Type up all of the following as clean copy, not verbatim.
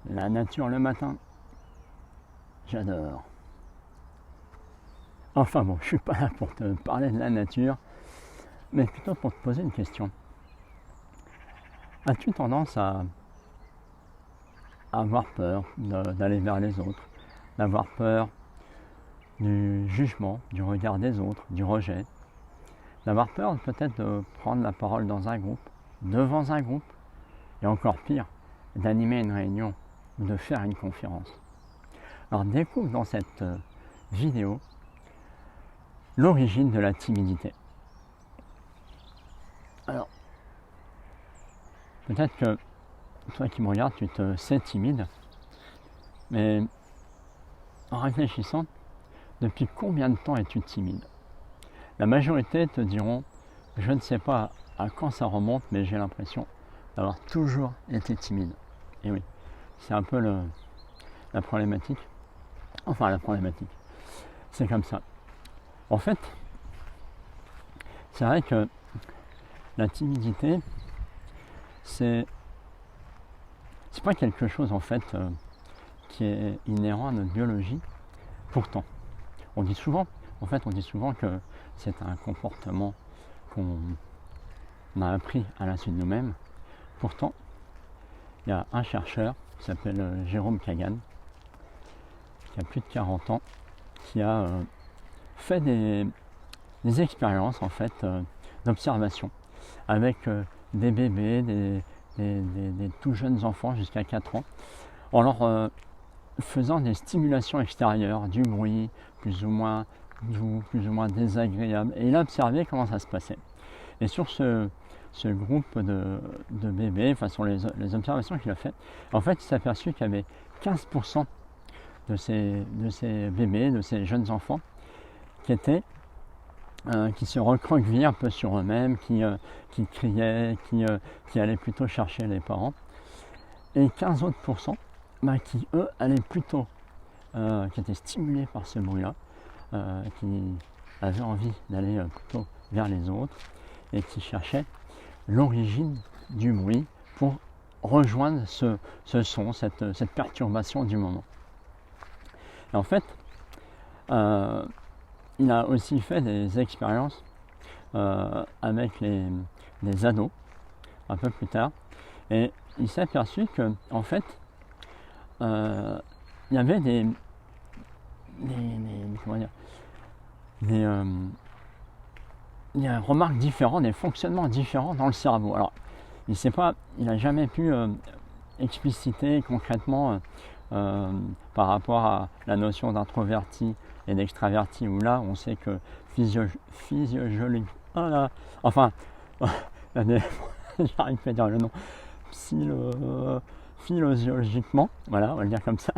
La nature le matin, j'adore. Enfin bon, je suis pas là pour te parler de la nature, mais plutôt pour te poser une question. As-tu tendance à avoir peur d'aller vers les autres, d'avoir peur du jugement, du regard des autres, du rejet, d'avoir peur peut-être de prendre la parole dans un groupe, devant un groupe, et encore pire, d'animer une réunion ou de faire une conférence. Alors découvre dans cette vidéo l'origine de la timidité. Alors, peut-être que toi qui me regardes, tu te sais timide, mais en réfléchissant, depuis combien de temps es-tu timide? La majorité te diront, je ne sais pas à quand ça remonte, mais j'ai l'impression d'avoir toujours été timide. Et oui, c'est un peu la problématique. Enfin, la problématique, c'est comme ça. En fait, c'est vrai que la timidité, c'est pas quelque chose en fait qui est inhérent à notre biologie. Pourtant, on dit souvent que c'est un comportement qu'on a appris à la suite de nous-mêmes. Pourtant, il y a un chercheur qui s'appelle Jérôme Kagan, qui a plus de 40 ans, qui a fait des expériences en fait d'observation avec des bébés, des tout jeunes enfants jusqu'à 4 ans, en leur faisant des stimulations extérieures, du bruit plus ou moins doux, plus ou moins désagréable, et il a observé comment ça se passait. Et sur ce groupe de bébés, enfin sur les observations qu'il a fait, en fait il s'est aperçu qu'il y avait 15% de ces bébés, de ces jeunes enfants qui se recroquevillaient un peu sur eux-mêmes, qui criaient, qui allaient plutôt chercher les parents, et 15 autres pourcents qui eux allaient plutôt, qui étaient stimulés par ce bruit-là, qui avaient envie d'aller plutôt vers les autres et qui cherchaient l'origine du bruit pour rejoindre ce son, cette perturbation du moment. Et en fait, il a aussi fait des expériences avec les ados un peu plus tard, et il s'est aperçu que en fait il y avait des remarques différentes, des fonctionnements différents dans le cerveau. Alors il n'a jamais pu expliciter concrètement par rapport à la notion d'introverti et d'extraverti, où là on sait que physiologiquement, j'arrive pas à dire le nom, physiologiquement, voilà, on va le dire comme ça.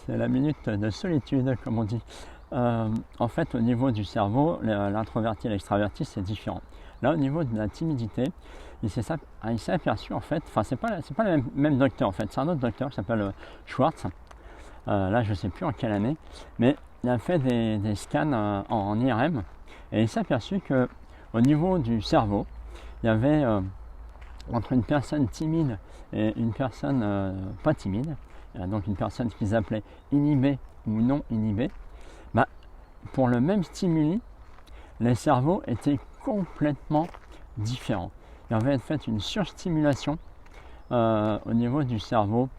C'est la minute de solitude, comme on dit. En fait, au niveau du cerveau, l'introverti et l'extraverti, c'est différent. Là, au niveau de la timidité, il s'est aperçu, en fait, enfin, c'est pas le même docteur, en fait, c'est un autre docteur qui s'appelle Schwartz. Là, je ne sais plus en quelle année, mais il a fait des scans en IRM, et il s'est aperçu qu'au niveau du cerveau, il y avait entre une personne timide et une personne pas timide, donc une personne qu'ils appelaient inhibée ou non inhibée, pour le même stimuli, les cerveaux étaient complètement différents. Il y avait en fait une surstimulation au niveau du cerveau.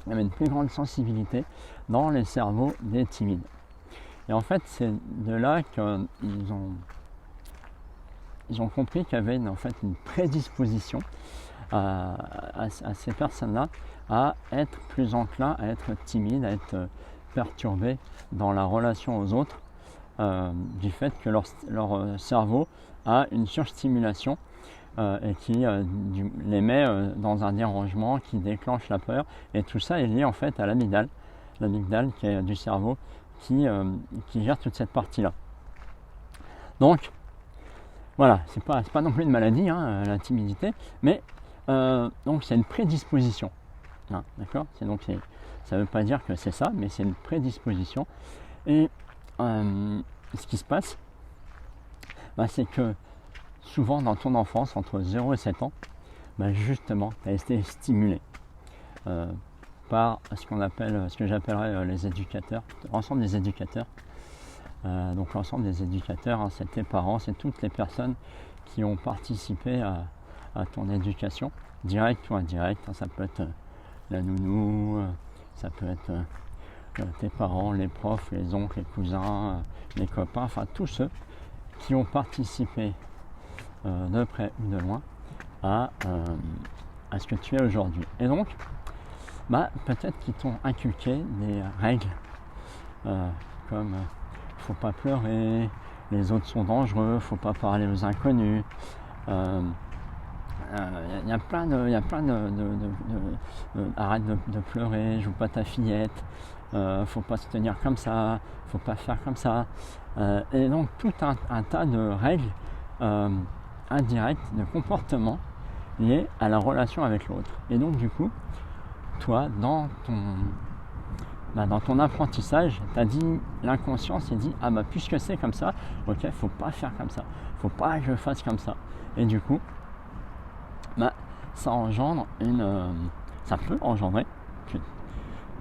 Il y avait une plus grande sensibilité dans les cerveaux des timides. Et en fait, c'est de là qu'ils ont compris qu'il y avait en fait une prédisposition à ces personnes-là à être plus enclins à être timides, à être perturbés dans la relation aux autres, du fait que leur cerveau a une surstimulation et qui les met dans un dérangement qui déclenche la peur, et tout ça est lié en fait à l'amygdale qui est du cerveau qui gère toute cette partie-là. Donc voilà, c'est pas non plus une maladie, la timidité, mais donc c'est une prédisposition, d'accord, ça ne veut pas dire que c'est ça, mais c'est une prédisposition. Et ce qui se passe, c'est que souvent dans ton enfance, entre 0 et 7 ans, justement, tu as été stimulé. par ce que j'appellerais les éducateurs, l'ensemble des éducateurs. Donc l'ensemble des éducateurs, hein, c'est tes parents, c'est toutes les personnes qui ont participé à ton éducation, directe ou indirecte. Ça peut être la nounou, ça peut être tes parents, les profs, les oncles, les cousins, les copains, enfin tous ceux qui ont participé de près ou de loin à ce que tu es aujourd'hui. Et donc, peut-être qu'ils t'ont inculqué des règles comme faut pas pleurer, les autres sont dangereux, faut pas parler aux inconnus. Il y a plein de arrête de pleurer, joue pas ta fillette, faut pas se tenir comme ça, faut pas faire comme ça. Et donc tout un tas de règles indirectes, de comportements liés à la relation avec l'autre. Et donc du coup, toi, dans ton apprentissage, t'as dit, l'inconscient s'est dit, puisque c'est comme ça, ok, faut pas faire comme ça, faut pas que je fasse comme ça. Et du coup, ça engendre ça peut engendrer. Il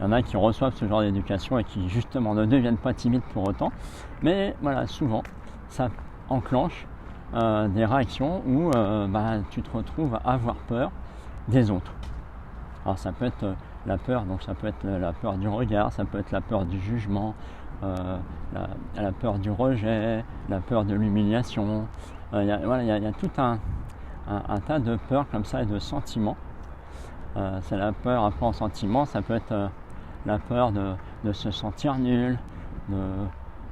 y en a qui reçoivent ce genre d'éducation et qui justement ne deviennent pas timides pour autant. Mais voilà, souvent, ça enclenche des réactions où tu te retrouves à avoir peur des autres. Alors ça peut être la peur, donc ça peut être la peur du regard, ça peut être la peur du jugement, la peur du rejet, la peur de l'humiliation. Il y a tout un tas de peurs comme ça et de sentiments. C'est la peur après en sentiment, ça peut être la peur de se sentir nul, de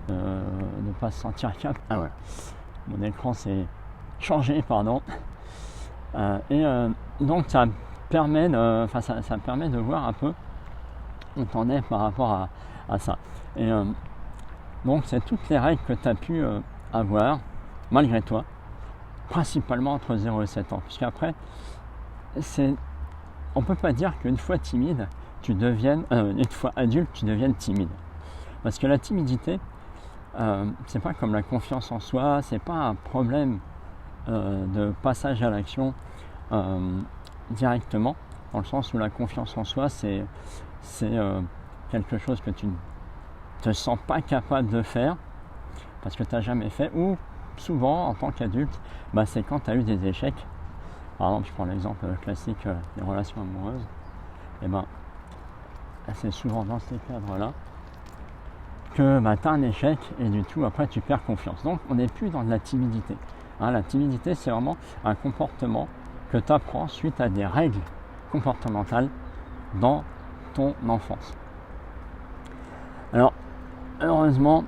ne pas se sentir capable. Ah ouais, mon écran s'est changé, pardon. Donc ça permet de voir un peu où t'en es par rapport à ça. Et donc c'est toutes les règles que tu as pu avoir malgré toi, principalement entre 0 et 7 ans, puisqu'après on peut pas dire qu'une fois timide une fois adulte tu deviennes timide, parce que la timidité c'est pas comme la confiance en soi, c'est pas un problème de passage à l'action directement, dans le sens où la confiance en soi c'est quelque chose que tu ne te sens pas capable de faire parce que tu n'as jamais fait, ou souvent en tant qu'adulte c'est quand tu as eu des échecs. Par exemple, je prends l'exemple classique des relations amoureuses, et c'est souvent dans ces cadres-là que tu as un échec et du tout après tu perds confiance. Donc on n'est plus dans de la timidité. La timidité, c'est vraiment un comportement que tu apprends suite à des règles comportementales dans ton enfance. Alors, heureusement,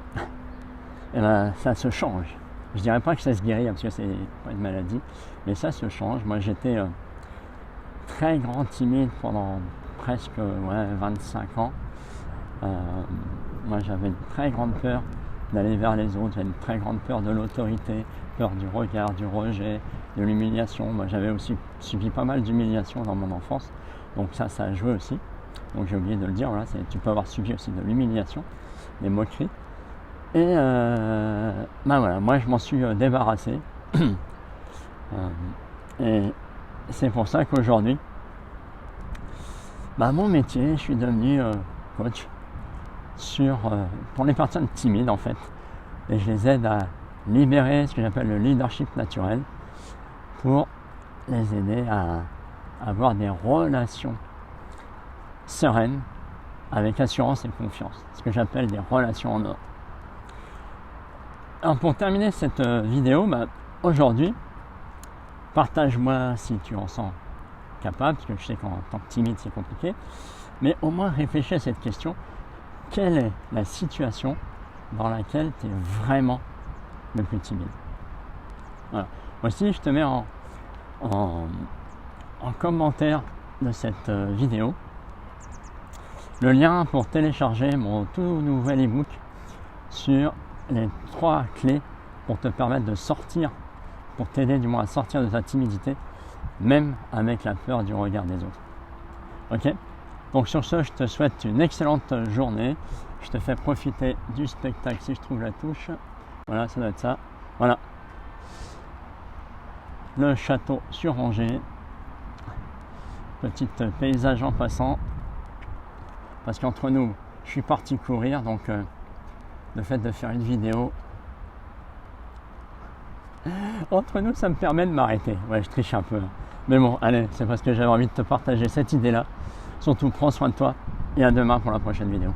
ça se change. Je dirais pas que ça se guérit parce que c'est pas une maladie, mais ça se change. Moi, j'étais très grand timide pendant presque 25 ans. Moi, j'avais une très grande peur d'aller vers les autres, j'avais une très grande peur de l'autorité, peur du regard, du rejet, de l'humiliation. Moi, j'avais aussi subi pas mal d'humiliation dans mon enfance, donc ça a joué aussi. Donc j'ai oublié de le dire, tu peux avoir subi aussi de l'humiliation, des moqueries. Et moi je m'en suis débarrassé. Et c'est pour ça qu'aujourd'hui, mon métier, je suis devenu coach pour les personnes timides en fait. Et je les aide à libérer ce que j'appelle le leadership naturel pour les aider à avoir des relations sereines avec assurance et confiance. Ce que j'appelle des relations en or. Alors pour terminer cette vidéo, aujourd'hui, partage-moi si tu en sens capable, parce que je sais qu'en tant que timide c'est compliqué, mais au moins réfléchis à cette question. Quelle est la situation dans laquelle tu es vraiment le plus timide? Voilà. Voici, je te mets en commentaire de cette vidéo le lien pour télécharger mon tout nouvel ebook sur les 3 clés pour te permettre de sortir, pour t'aider du moins à sortir de ta timidité, même avec la peur du regard des autres. Ok? Donc sur ce, je te souhaite une excellente journée. Je te fais profiter du spectacle si je trouve la touche. Voilà, ça doit être ça. Voilà. Le château sur Angers. Petit paysage en passant. Parce qu'entre nous, je suis parti courir, donc le fait de faire une vidéo, entre nous, ça me permet de m'arrêter. Ouais, je triche un peu. Mais bon, allez, c'est parce que j'avais envie de te partager cette idée-là. Surtout, prends soin de toi et à demain pour la prochaine vidéo.